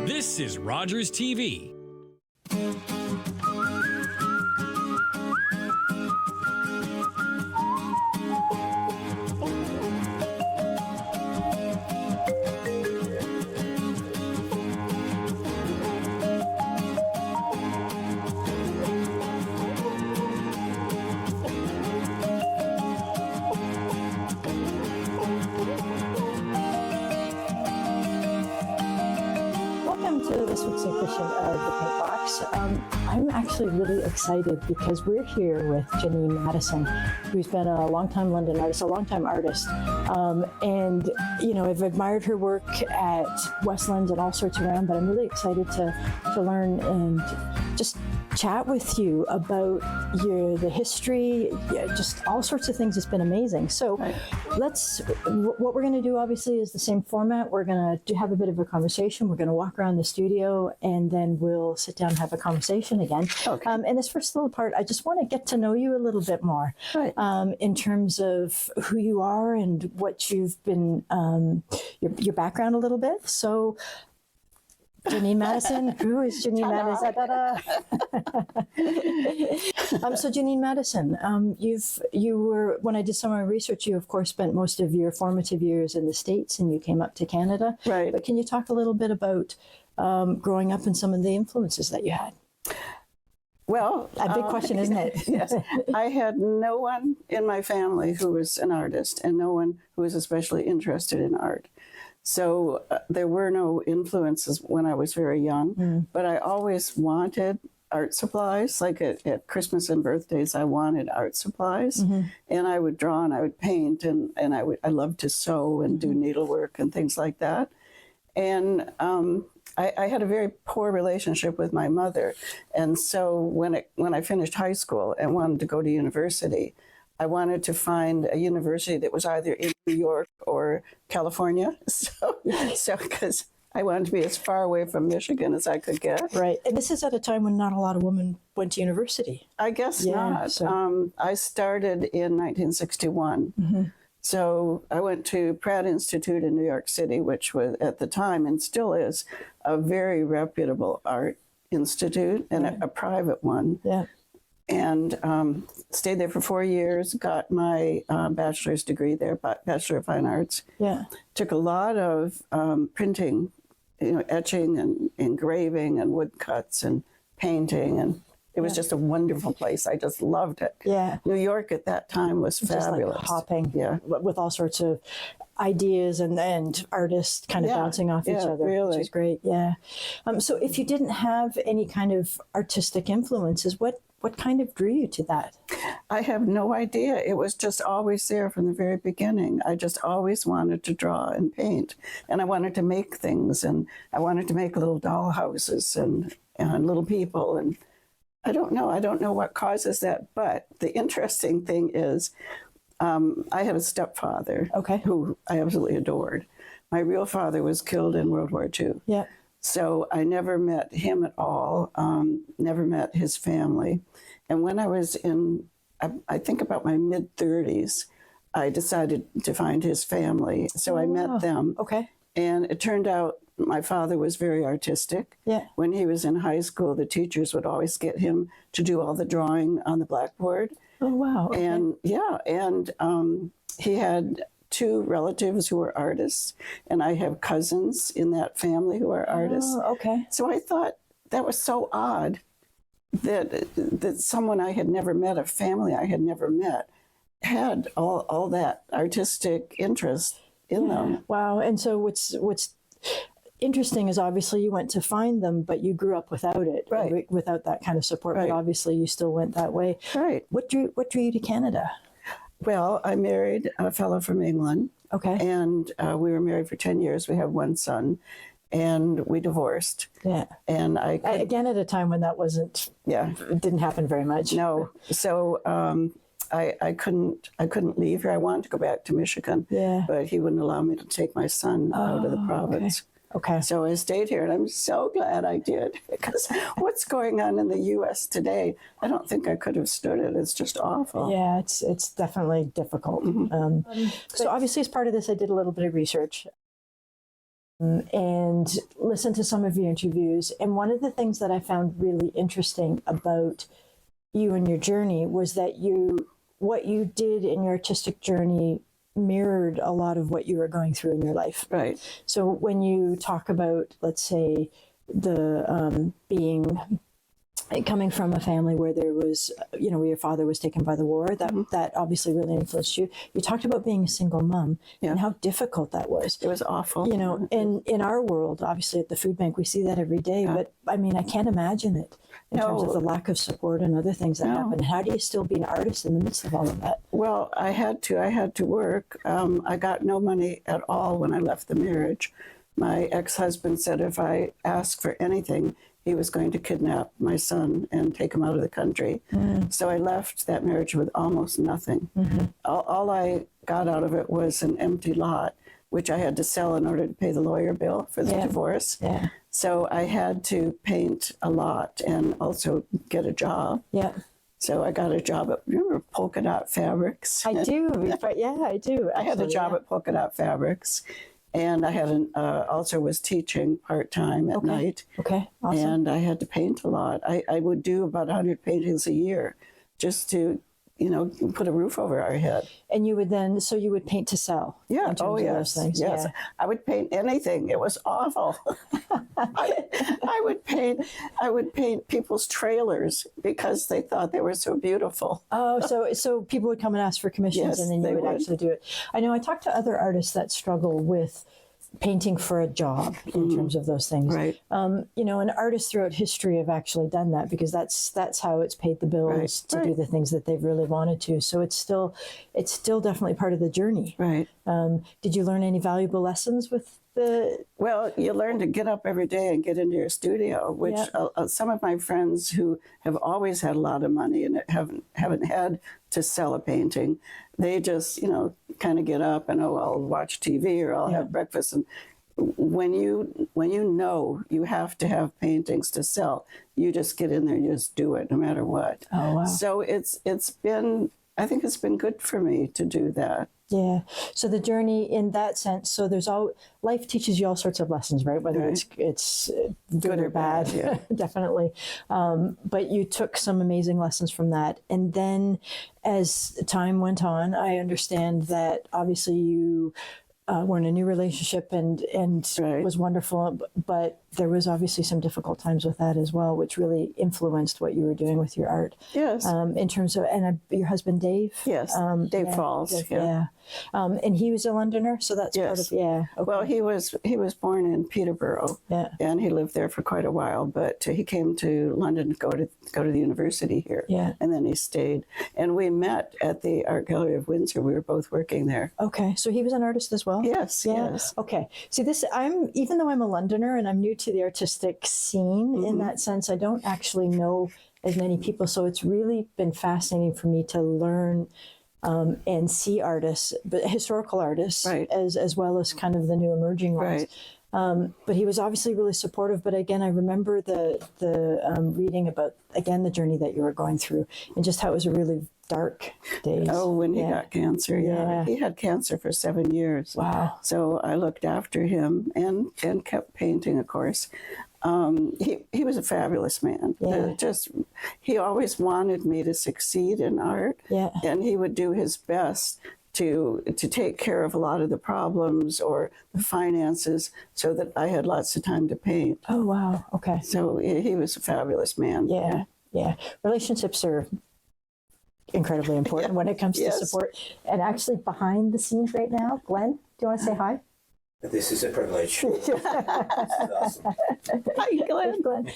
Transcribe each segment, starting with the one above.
This is Rogers TV. Welcome to this week's edition of The Pink Box. I'm actually really excited because we're here with Johnenne Maddison, who's been a longtime London artist, a longtime artist. And, you know, I've admired her work at Westlands and all sorts around, but I'm really excited to learn and just chat with you about the history, just all sorts of things. It's been amazing. So what we're going to do obviously is the same format. We're going to have a bit of a conversation. We're going to walk around the studio and then we'll sit down and have a conversation again. Okay. And this first little part, I just want to get to know you a little bit more in terms of who you are and what you've been, your background a little bit. So Johnenne Maddison, who is Johnenne Maddison? So Johnenne Maddison, you were, when I did some of my research, you of course spent most of your formative years in the States and you came up to Canada. Right. But can you talk a little bit about growing up and some of the influences that you had? Well, a big question, isn't it? Yes. I had no one in my family who was an artist and no one who was especially interested in art. So there were no influences when I was very young, but I always wanted art supplies. Like at Christmas and birthdays, I wanted art supplies, and I would draw and I would paint, and I loved to sew and do needlework and things like that. And I had a very poor relationship with my mother, and so when I finished high school and wanted to go to university, I wanted to find a university that was either in New York or California. So because I wanted to be as far away from Michigan as I could get. Right. And this is at a time when not a lot of women went to university. I guess not. So. I started in 1961. So I went to Pratt Institute in New York City, which was at the time and still is a very reputable art institute and a private one. Yeah. And stayed there for 4 years, got my bachelor's degree there, Bachelor of Fine Arts. Yeah. Took a lot of printing, etching and engraving and woodcuts and painting. And it was just a wonderful place. I just loved it. Yeah. New York at that time was fabulous. Just like hopping with all sorts of ideas and artists kind of bouncing off each other, which is great. Yeah. So if you didn't have any kind of artistic influences, what kind of drew you to that? I have no idea. It was just always there from the very beginning. I just always wanted to draw and paint. And I wanted to make things. And I wanted to make little doll houses and little people. And I don't know what causes that. But the interesting thing is I had a stepfather who I absolutely adored. My real father was killed in World War II. Yeah. So I never met him at all, never met his family. And when I was in, I think about my mid-30s, I decided to find his family. So I met them. Okay. And it turned out my father was very artistic. Yeah. When he was in high school, the teachers would always get him to do all the drawing on the blackboard. Oh, wow. Okay. And he had 2 relatives who were artists, and I have cousins in that family who are artists. Oh, okay. So I thought that was so odd that someone I had never met, a family I had never met, had all that artistic interest in them. Wow. And so what's interesting is obviously you went to find them, but you grew up without it, without that kind of support. But obviously you still went that way. Right. What drew you to Canada? Well, I married a fellow from England. Okay. And we were married for 10 years. We have 1 son. And we divorced. Yeah. And again, at a time when that wasn't, it didn't happen very much. No. So I couldn't leave here. I wanted to go back to Michigan. Yeah. But he wouldn't allow me to take my son out of the province. Okay. So I stayed here, and I'm so glad I did, because what's going on in the U.S. today, I don't think I could have stood it. It's just awful. Yeah, it's definitely difficult. So obviously, as part of this, I did a little bit of research. and listened to some of your interviews. And one of the things that I found really interesting about you and your journey was that what you did in your artistic journey mirrored a lot of what you were going through in your life. Right. So when you talk about, let's say, the coming from a family where there was, where your father was taken by the war, that obviously really influenced you. You talked about being a single mom and how difficult that was. It was awful. And in our world, obviously at the food bank, we see that every day. But I mean, I can't imagine it in terms of the lack of support and other things that happen. How do you still be an artist in the midst of all of that? Well, I had to work. I got no money at all when I left the marriage. My ex-husband said if I asked for anything, he was going to kidnap my son and take him out of the country. So I left that marriage with almost nothing. All I got out of it was an empty lot, which I had to sell in order to pay the lawyer bill for the divorce. So I had to paint a lot and also get a job. So I got a job at, remember Polka Dot Fabrics? I do, but I do. I had a job at Polka Dot Fabrics. And I had also was teaching part-time at night. Okay, awesome. And I had to paint a lot. I would do about 100 paintings a year just to, put a roof over our head. And you would paint to sell? Yeah, in terms of those things. Yes. I would paint anything. It was awful. I would paint people's trailers because they thought they were so beautiful. Oh, so people would come and ask for commissions, and then you would actually do it. I know I talked to other artists that struggle with painting for a job in terms of those things. Right. And artists throughout history have actually done that because that's how it's paid the bills to do the things that they've really wanted to. So it's still definitely part of the journey. Right. Did you learn any valuable lessons with the? Well, you learn to get up every day and get into your studio, which some of my friends who have always had a lot of money and haven't had to sell a painting, they just, kind of get up and, I'll watch TV or I'll have breakfast. And when you know you have to have paintings to sell, you just get in there and you just do it no matter what. Oh, wow. So I think it's been good for me to do that. Yeah. So the journey in that sense, so life teaches you all sorts of lessons, right? Whether it's good or bad, definitely. But you took some amazing lessons from that. And then as time went on, I understand that obviously you were in a new relationship and was wonderful, but there was obviously some difficult times with that as well, which really influenced what you were doing with your art. Yes. In terms of, your husband, Dave? Yes, Dave Falls. And he was a Londoner, so that's part of, Okay. Well, he was born in Peterborough, and he lived there for quite a while, but he came to London to go to the university here, and then he stayed. And we met at the Art Gallery of Windsor. We were both working there. Okay, so he was an artist as well? Yes, yes. Okay. See, even though I'm a Londoner and I'm new to the artistic scene in that sense, I don't actually know as many people. So it's really been fascinating for me to learn and see artists, but historical artists, as well as kind of the new emerging ones. But he was obviously really supportive. But again, I remember the reading about, again, the journey that you were going through and just how it was a really dark days. Oh, when he got cancer, He had cancer for 7 years. Wow. So I looked after him and kept painting, of course. He was a fabulous man. He always wanted me to succeed in art. And he would do his best to take care of a lot of the problems or the finances so that I had lots of time to paint. Oh, wow. Okay. So he was a fabulous man. Yeah. Relationships are incredibly important when it comes to support. And actually behind the scenes right now, Glenn, do you want to say hi? This is a privilege. This is awesome. Hi, Glenn.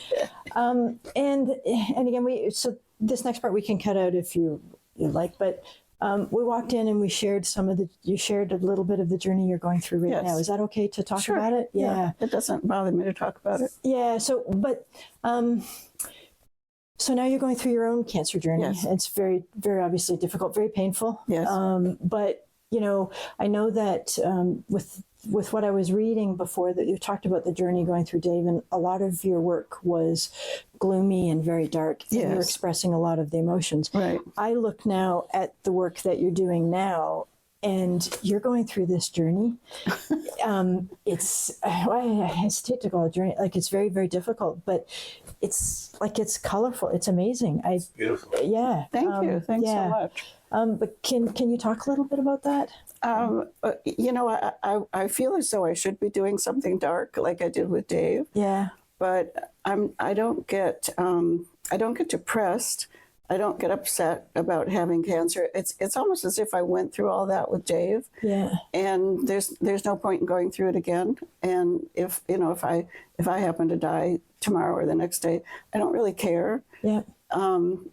And again, so this next part we can cut out if you like, but we walked in and we shared you shared a little bit of the journey you're going through right now. Is that okay to talk about it? Yeah. It doesn't bother me to talk about it. Yeah. So now you're going through your own cancer journey. Yes. It's very, very obviously difficult, very painful. Yes. But I know that with what I was reading before, that you talked about the journey going through Dave, and a lot of your work was gloomy and very dark. Yes. And you're expressing a lot of the emotions. Right. I look now at the work that you're doing now, and you're going through this journey. I hesitate to call it a journey. Like, it's very, very difficult, but it's colorful. It's amazing. Beautiful. Yeah. Thank you. Thanks so much. But can you talk a little bit about that? I feel as though I should be doing something dark like I did with Dave. Yeah. But I don't get depressed. I don't get upset about having cancer. It's almost as if I went through all that with Dave. Yeah. And there's no point in going through it again. And if I happen to die tomorrow or the next day, I don't really care. Yeah. And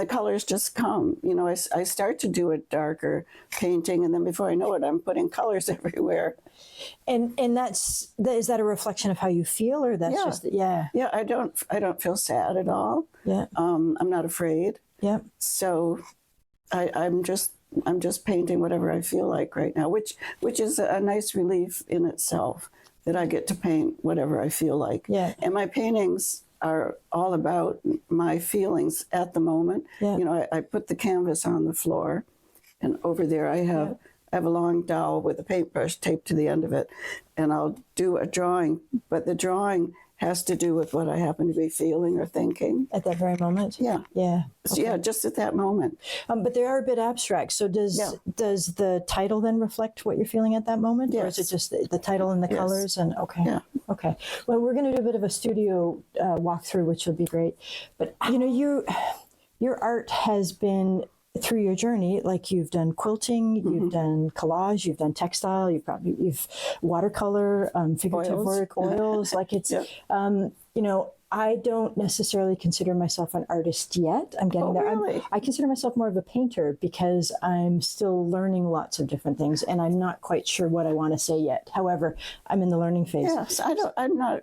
the colors just come. I start to do a darker painting, and then before I know it, I'm putting colors everywhere. And is that a reflection of how you feel, or that's just Yeah, I don't feel sad at all. Yeah. I'm not afraid. Yeah. So I'm just painting whatever I feel like right now, which is a nice relief in itself, that I get to paint whatever I feel like. Yeah. And my paintings are all about my feelings at the moment. Yeah. I put the canvas on the floor, and over there I have a long dowel with a paintbrush taped to the end of it, and I'll do a drawing, but the drawing has to do with what I happen to be feeling or thinking. At that very moment? Yeah. Yeah. So, yeah, just at that moment. But they are a bit abstract. So does the title then reflect what you're feeling at that moment? Yes. Or is it just the title and the colors? And okay. Yeah. Okay. Well, we're going to do a bit of a studio walkthrough, which will be great. But your art has been, through your journey, like, you've done quilting, you've done collage, you've done textile, you've watercolor, figurative work, oils. Like, it's, I don't necessarily consider myself an artist yet. I'm getting there. Really? I consider myself more of a painter, because I'm still learning lots of different things, and I'm not quite sure what I want to say yet. However, I'm in the learning phase. Yes, I'm not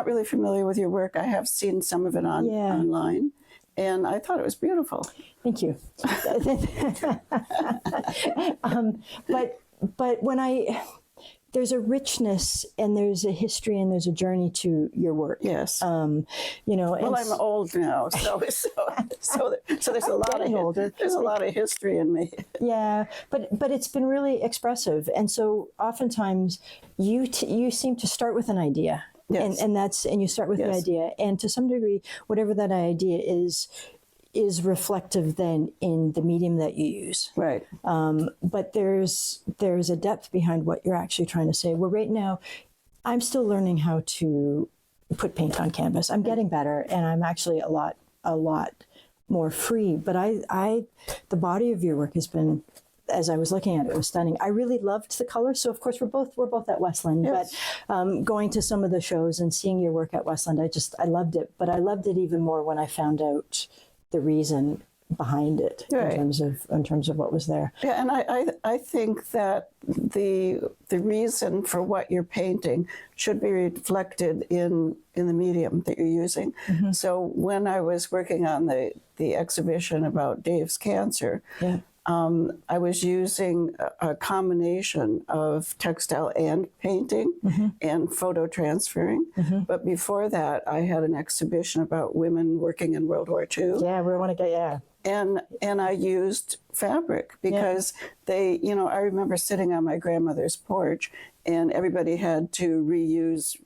really familiar with your work. I have seen some of it online, and I thought it was beautiful. Thank you. But when there's a richness, and there's a history, and there's a journey to your work. Yes. Well, I'm old now, so there's a lot of history in me. Yeah, but it's been really expressive, and so oftentimes you seem to start with an idea. Yes. And you start with the idea, and to some degree, whatever that idea is reflective then in the medium that you use. Right. But there's a depth behind what you're actually trying to say. Well, right now, I'm still learning how to put paint on canvas. I'm getting better, and I'm actually a lot more free. But the body of your work has been, as I was looking at it, was stunning. I really loved the colors. So of course we're both at Westland, yes. But going to some of the shows and seeing your work at Westland, I loved it. But I loved it even more when I found out the reason behind it, right. in terms of what was there. Yeah, and I think that the reason for what you're painting should be reflected in the medium that you're using. Mm-hmm. So when I was working on the exhibition about Dave's cancer, I was using a combination of textile and painting and photo transferring. Mm-hmm. But before that, I had an exhibition about women working in World War II. Yeah, we want to get, And I used fabric because I remember sitting on my grandmother's porch, and everybody had to reuse,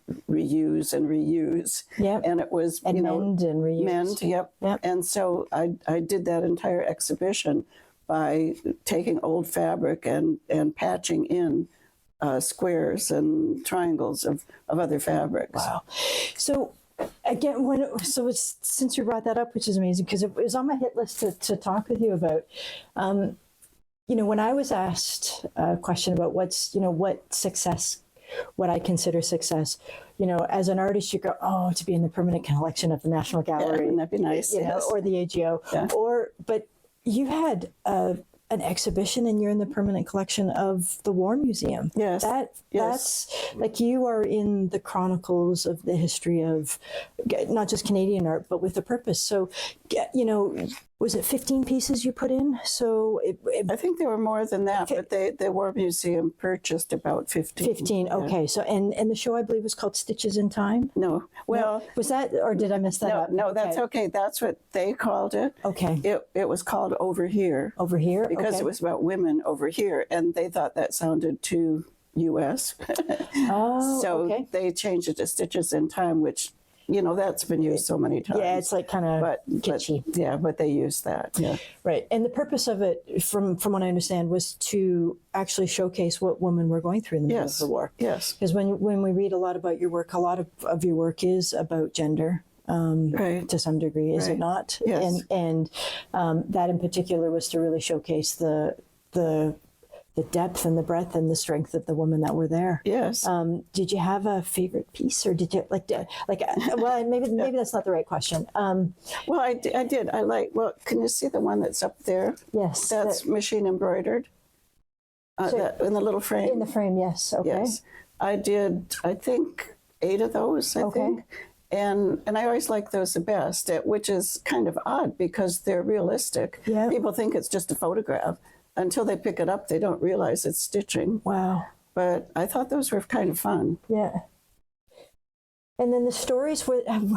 and reuse. Yep. And it was, mend and reuse. Mend, yep. And so I did that entire exhibition by taking old fabric and patching in squares and triangles of other fabrics. Wow. So again, since you brought that up, which is amazing, because it was on my hit list to talk with you about, when I was asked a question about what I consider success, as an artist, you go, to be in the permanent collection of the National Gallery. Yeah, that'd be nice. Or the AGO. Yeah. But you had an exhibition, and you're in the permanent collection of the War Museum. Yes. That's like, you are in the chronicles of the history of not just Canadian art, but with a purpose. So, was it 15 pieces you put in? So I think there were more than that, but the War Museum purchased about 15. 15, Yeah. okay. So, and the show, I believe, was called Stitches in Time? No, well, Was that, or did I mess that up? no, that's okay. That's what they called it. Okay. It was called Over Here. Over Here? Because okay. it was about women over here, and they thought that sounded too U.S. Oh, So okay. they changed it to Stitches in Time, which, you know, that's been used so many times. Yeah, it's like kind of kitschy. But they used that. Yeah. Right. And the purpose of it, from what I understand, was to actually showcase what women were going through in the middle of the war. Yes. Because when we read a lot about your work, a lot of your work is about gender. Right. To some degree, is it not? Yes. And that in particular was to really showcase the depth and the breadth and the strength of the women that were there. Yes. Did you have a favorite piece, or did you like? Well, maybe that's not the right question. Well, I did. I like. Well, can you see the one that's up there? Yes. That's machine embroidered. That, in the little frame. In the frame, yes. Okay. Yes. I did. I think 8 of those. I think. And I always like those the best, which is kind of odd because they're realistic. Yeah. People think it's just a photograph. Until they pick it up, they don't realize it's stitching. Wow. But I thought those were kind of fun. Yeah. And then the stories,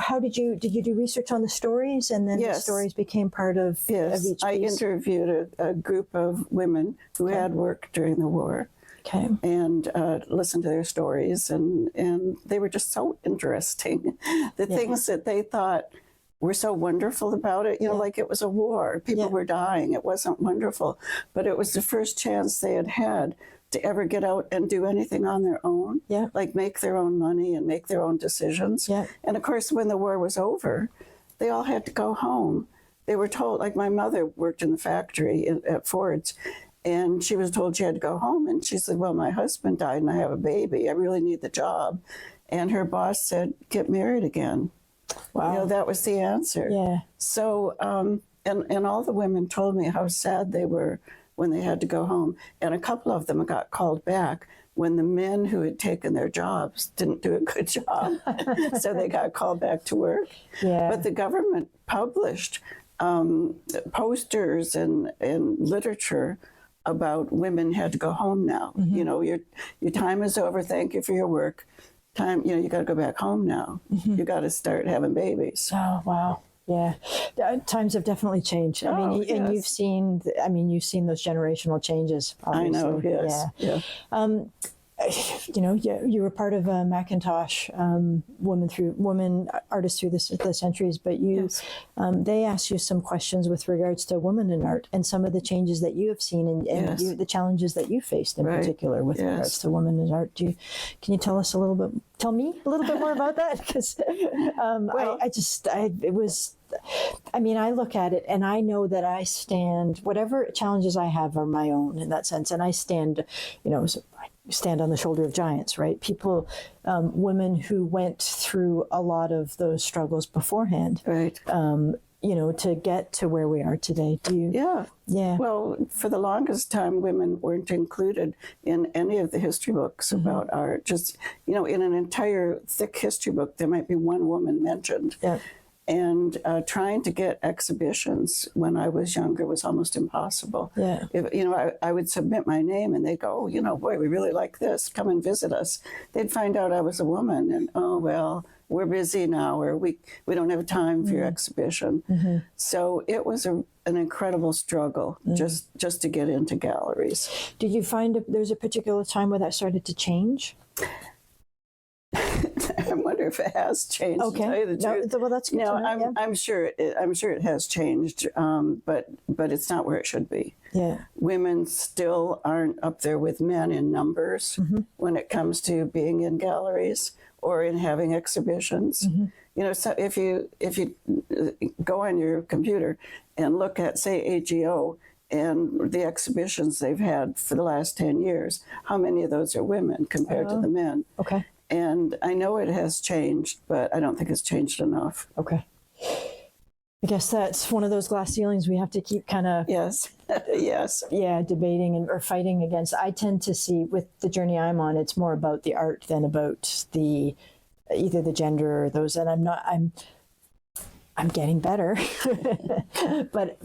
how did you do research on the stories, and then the stories became part of each piece? I interviewed a group of women who had worked during the war. Okay. And listened to their stories, and they were just so interesting. The things that they thought were so wonderful about it, you know, like it was a war. People were dying. It wasn't wonderful. But it was the first chance they had had to ever get out and do anything on their own, like make their own money and make their own decisions. Yeah. And of course, when the war was over, they all had to go home. They were told, like my mother worked in the factory at Ford's, and she was told she had to go home. And she said, well, my husband died and I have a baby. I really need the job. And her boss said, get married again. Wow. You know, that was the answer. Yeah. So, and all the women told me how sad they were when they had to go home. And a couple of them got called back when the men who had taken their jobs didn't do a good job. So they got called back to work. Yeah. But the government published posters and literature about women had to go home now. Mm-hmm. You know, your time is over. Thank you for your work. Time, you know, you got to go back home now. Mm-hmm. You got to start having babies. Oh, wow. Yeah. Times have definitely changed. I mean, and you've seen those generational changes, obviously. I know, yes. Yeah. You know, you were part of Macintosh, women artists through the centuries, but they asked you some questions with regards to women in art and some of the changes that you have seen and the challenges that you faced in particular with regards to women in art. Can you tell me a little bit more about that? Because I look at it and I know that I stand, whatever challenges I have are my own in that sense. And I stand, stand on the shoulder of giants, right? People, women who went through a lot of those struggles beforehand, right? To get to where we are today. Yeah. Well, for the longest time, women weren't included in any of the history books about art. Just, in an entire thick history book, there might be one woman mentioned. Yeah. And trying to get exhibitions when I was younger was almost impossible. Yeah. I would submit my name and they'd go, oh, boy, we really like this. Come and visit us. They'd find out I was a woman and, oh, well, we're busy now, or we don't have time for your exhibition. Mm-hmm. So it was an incredible struggle just to get into galleries. Did you find there's a particular time where that started to change? I wonder if it has changed. Okay, to tell you the truth. Well, that's good. I'm sure it has changed, but it's not where it should be. Yeah, women still aren't up there with men in numbers when it comes to being in galleries or in having exhibitions. Mm-hmm. So if you go on your computer and look at, say, AGO and the exhibitions they've had for the last 10 years, how many of those are women compared to the men? Okay. And I know it has changed, but I don't think it's changed enough. Okay. I guess that's one of those glass ceilings we have to keep kind of... Yes. Yes. Yeah, debating or fighting against. I tend to see, with the journey I'm on, it's more about the art than about either the gender or those. And I'm getting better. but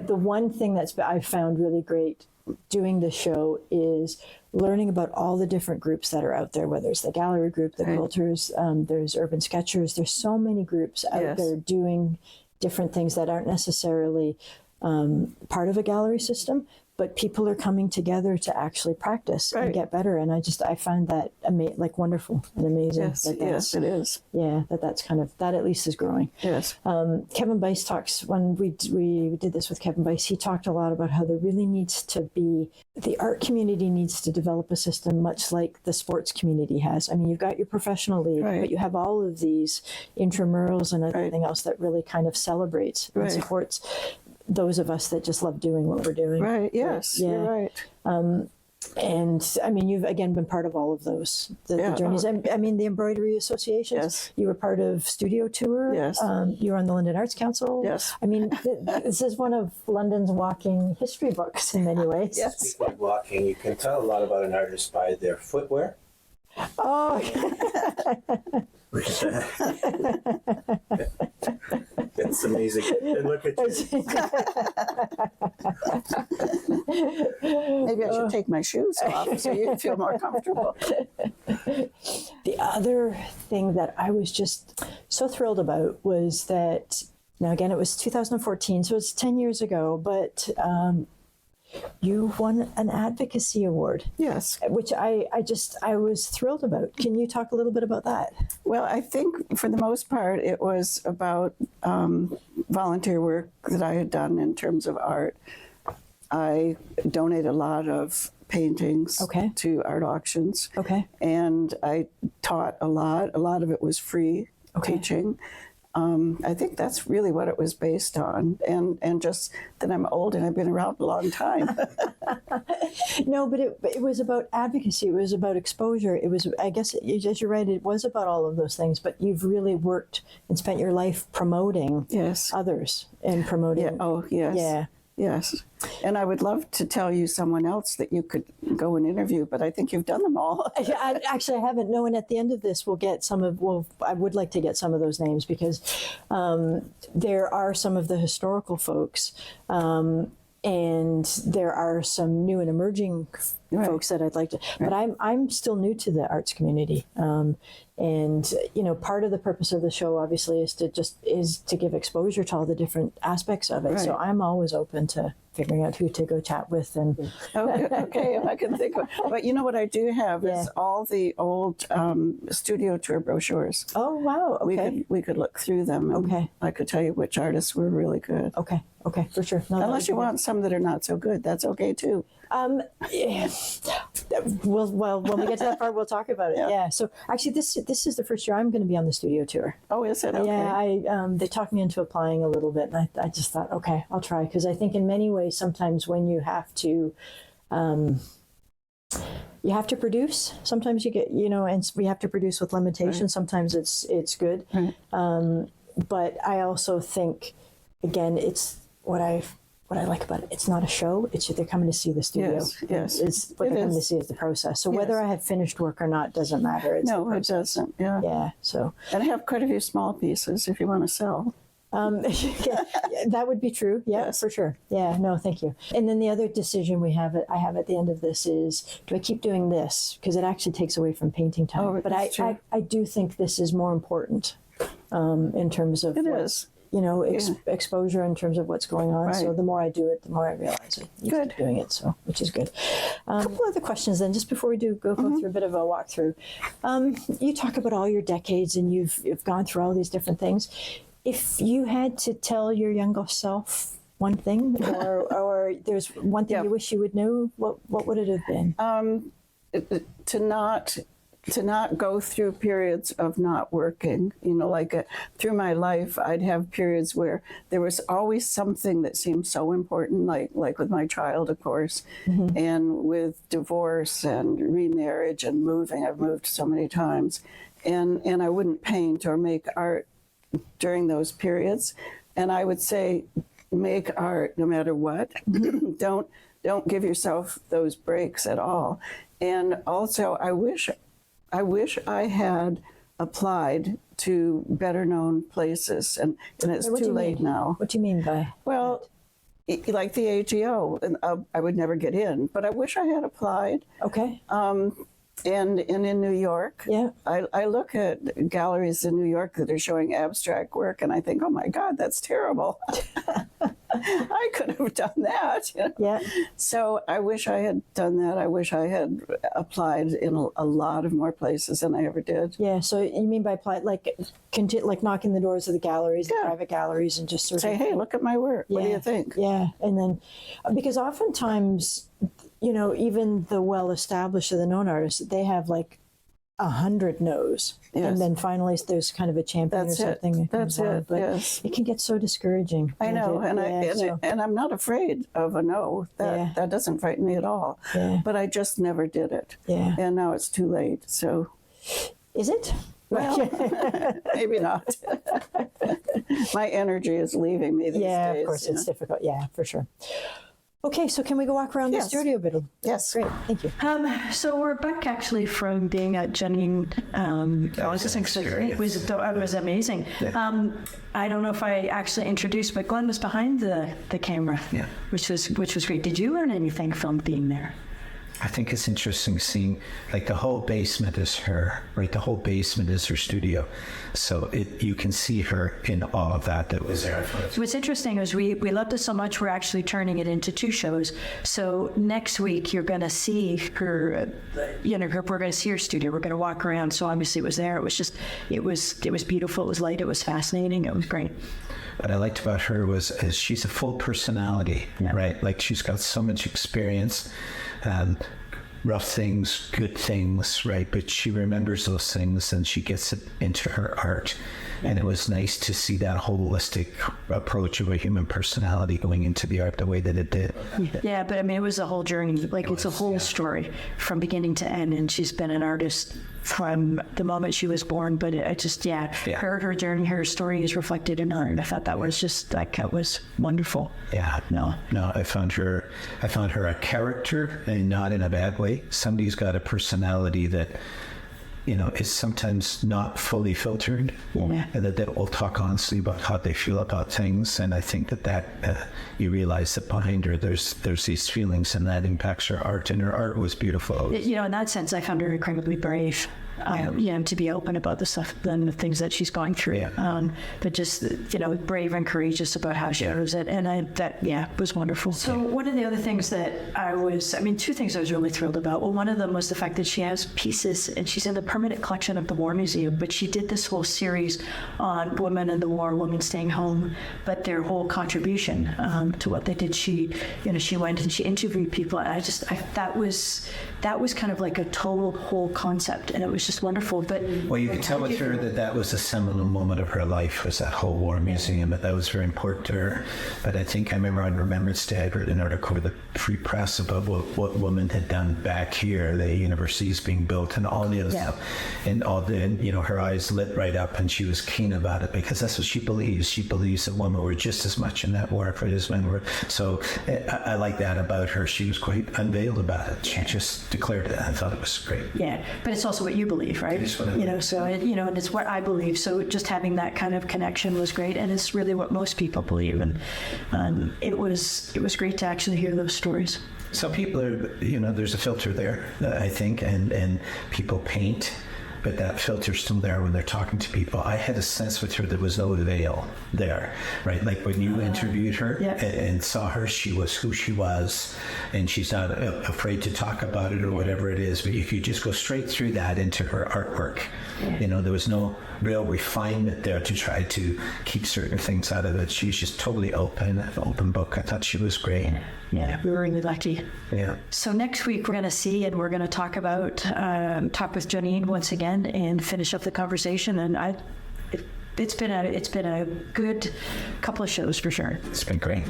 the one thing that's I've found really great doing the show is learning about all the different groups that are out there, whether it's the gallery group, the quilters, there's urban sketchers. There's so many groups out there doing different things that aren't necessarily part of a gallery system, but people are coming together to actually practice and get better. And I find that like wonderful and amazing. Yes, it is. Yeah, that's kind of, that at least is growing. Yes. Kevin Bice talks, when we did this with Kevin Bice, he talked a lot about how there really needs to be, the art community needs to develop a system much like the sports community has. I mean, you've got your professional league, but you have all of these intramurals and everything else that really kind of celebrates and supports those of us that just love doing what we're doing. Right, yes, you're right. And I mean, you've again been part of all of those, the journeys. I mean, the embroidery associations. Yes. You were part of Studio Tour. Yes. You were on the London Arts Council. Yes. I mean, this is one of London's walking history books in many ways. Yes. Speaking of walking, you can tell a lot about an artist by their footwear. Oh. It's amazing. And look at you. Maybe I should take my shoes off so you feel more comfortable. The other thing that I was just so thrilled about was that, now again, it was 2014, so it's 10 years ago, but you won an advocacy award. Yes. Which I was thrilled about. Can you talk a little bit about that? Well, I think for the most part, it was about volunteer work that I had done in terms of art. I donated a lot of paintings to art auctions. Okay. And I taught a lot. A lot of it was free teaching. I think that's really what it was based on, and just that I'm old and I've been around a long time. No, but it was about advocacy. It was about exposure. It was, I guess, as you're right, it was about all of those things. But you've really worked and spent your life promoting others and promoting. Yeah. Oh, yes. Yeah. Yes. And I would love to tell you someone else that you could go and interview, but I think you've done them all. Actually, I haven't. No, and at the end of this, we'll get some of, I would like to get some of those names because there are some of the historical folks and there are some new and emerging folks that I'd like to, but I'm still new to the arts community. And, you know, part of the purpose of the show obviously is to give exposure to all the different aspects of it. So I'm always open to figuring out who to go chat with. And okay, if I can think of, but you know what I do have is all the old studio tour brochures. Oh, wow. Okay. We could look through them. And I could tell you which artists were really good. Okay, for sure. No, unless you want some that are not so good, that's okay too. Well, when we get to that part, we'll talk about it. Yeah. So actually, this is the first year I'm going to be on the studio tour. Oh, is it? Okay. Yeah. They talked me into applying a little bit, and I just thought, okay, I'll try, because I think in many ways, sometimes when you have to produce. Sometimes you get, and we have to produce with limitations. Sometimes it's good, but I also think, again, it's what I like about it. It's not a show. It's they're coming to see the studio. Yes. It's what they're coming to see is the process. So whether I have finished work or not doesn't matter. It's no, it doesn't. Yeah. Yeah. So. And I have quite a few small pieces if you want to sell. That would be true. Yeah, for sure. Yeah. No, thank you. And then the other decision I have at the end of this is, do I keep doing this? Because it actually takes away from painting time. Oh, but I do think this is more important in terms of exposure in terms of what's going on. So the more I do it, the more I realize I need to keep doing it. So, which is good. A couple other questions then, just before we go through a bit of a walkthrough. You talk about all your decades and you've gone through all these different things. If you had to tell your younger self one thing, or there's one thing you wish you would know, what would it have been? To not go through periods of not working. Through my life, I'd have periods where there was always something that seemed so important, like with my child, of course, and with divorce and remarriage and moving. I've moved so many times, and I wouldn't paint or make art during those periods. And I would say, make art no matter what. Don't give yourself those breaks at all. And also, I wish I had applied to better known places, and it's What do too you late mean? now. What do you mean by? Well, like the AGO, and I would never get in, but I wish I had applied. Okay. And in New York, Yeah. I look at galleries in New York that are showing abstract work, and I think, oh my God, that's terrible. I could have done that. You know? Yeah. So I wish I had done that. I wish I had applied in a lot of more places than I ever did. Yeah. So you mean by apply, like knocking the doors of the galleries, the private galleries, and just sort Say, of hey, look at my work. What do Yeah. you think? Yeah. And then, because oftentimes, you know, even the well-established or the known artists, they have like 100 no's. Yes. And then finally there's kind of a champion That's or it. something. that That's comes along. it, But yes. it can get so discouraging. I know, and Yeah, and I'm not afraid of a no. That doesn't frighten me at all. Yeah. But I just never did it. Yeah. And now it's too late. So Is it? well, maybe not. My energy is leaving me these Yeah, days. of course, you it's know? difficult. Yeah, for sure. Okay, so can we go walk around the Yes. studio a bit? Yes. Great, thank you. So we're back actually from being at Johnenne. It was amazing. I don't know if I actually introduced, but Glenn was behind the camera, which was great. Did you learn anything from being there? I think it's interesting seeing, like, the whole basement is her, right? The whole basement is her studio. So you can see her in all of that was there. What's interesting is we loved it so much, we're actually turning it into 2 shows. So next week you're going to see her, we're going to see her studio. We're going to walk around. So obviously it was there. It was just, it was beautiful. It was light. It was fascinating. It was great. What I liked about her is she's a full personality, right? Like, she's got so much experience, rough things, good things, right? But she remembers those things and she gets it into her art. And it was nice to see that holistic approach of a human personality going into the art the way that it did. Yeah, but I mean, it was a whole journey. Like, it's a whole story from beginning to end. And she's been an artist from the moment she was born. But it just, her journey, her story is reflected in art. I thought that was just, like, that was wonderful. Yeah, no, I found her a character, and not in a bad way. Somebody's got a personality that, is sometimes not fully filtered, and that they will talk honestly about how they feel about things. And I think that you realize that behind her, there's these feelings, and that impacts her art. And her art was beautiful. In that sense, I found her incredibly brave. To be open about the stuff and the things that she's going through. But just, brave and courageous about how she knows it. And that was wonderful. So one of the other things that 2 things I was really thrilled about. Well, one of them was the fact that she has pieces, and she's in the permanent collection of the War Museum, but she did this whole series on women in the war, women staying home, but their whole contribution to what they did. She went and she interviewed people, and that was kind of like a total whole concept, and it was just wonderful. But you could tell with her that was a seminal moment of her life, was that whole War Museum, but that was very important to her. But I think I remember on Remembrance Day, I read an article with the Free Press about what women had done back here, the universities being built and all the other stuff, and all her eyes lit right up, and she was keen about it because that's what she believes. She believes that women were just as much in that war effort as men were. So I like that about her. She was quite unveiled about it. She just declared it. I thought it was great. Yeah, but it's also what you believe, right? And it's what I believe. So just having that kind of connection was great, and it's really what most people believe. And it was great to actually hear those stories. Some people are, there's a filter there, I think, and people paint, but that filter's still there when they're talking to people. I had a sense with her there was no veil there, right? Like when you interviewed her and saw her, she was who she was, and she's not afraid to talk about it or whatever it is. But if you just go straight through that into her artwork, there was no real refinement there to try to keep certain things out of it. She's just totally open book. I thought she was great. Yeah, we were really lucky. Yeah. So next week we're going to see, and we're going to talk with Johnenne once again and finish up the conversation. And it's been a good couple of shows for sure. It's been great.